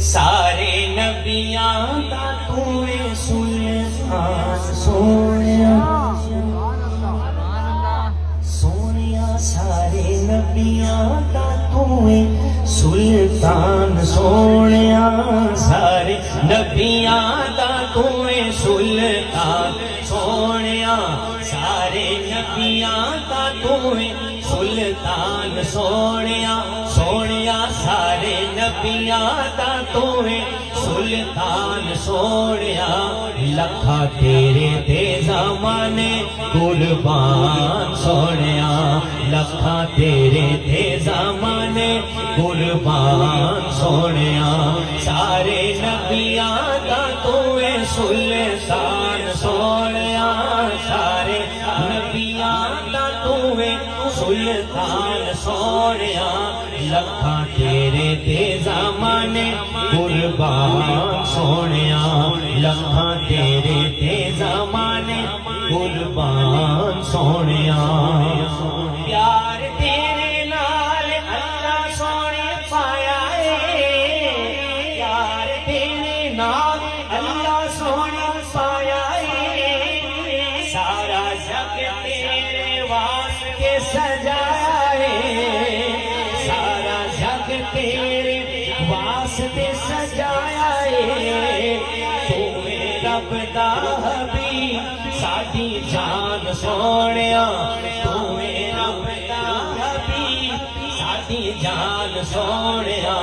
سارے نبیاں دا تو سلطان سونیا سونیا سارے نبیاں دا تو سلطان سونیا سارے نبیاں دا تو سلطان سونیا سارے نبیاں دا تو سلطان سونیا سونیا سارے نبیاں دا تو سلطان سونیا لکھا تیرے تے زمانے قربان سونیا لکھا تیرے تے زمانے قربان سونیا سارے نبیاں دا تو سلطان سونیا سارے نبیاں دا تو سلطان سونیا لکھا تیرے تے زمانے قربان سونیا لکھا تیرے تے زمانے قربان سونیا پیار تیرے نال اللہ سونے پایا ہے پیار تیرے نال اللہ سونے پایا ہے سارا جگ تیرے واسطے سجایا ہے سارا جگ تیرے واسطے سجایا ہے تو رب دا حبیب ساڈی جان سونیا تو رب دا حبیب ساڈی جان سونیا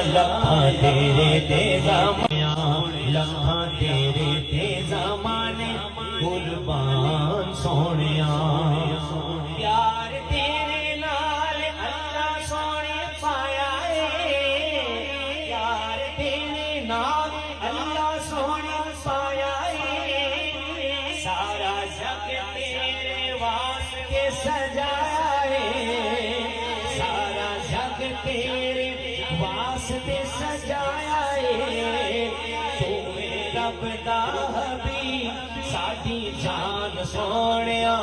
لکھا تیرے تے زمانے لکھا تیرے تے زمانے قربان سونیا پیار تیرے نال اللہ سونے پایا ہے پیار تیرے نال اللہ سونے پایا ہے سارا جگ تیرے واسطے سجایا ہے سارا جگ تیرے واسطے سجایا ہے تو رب دا حبیب ساڈی جان سونیا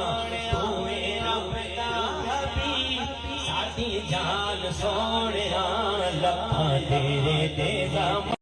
تو رب دا حبیب ساڈی جان سونیا لکھا تیرے تے زمانے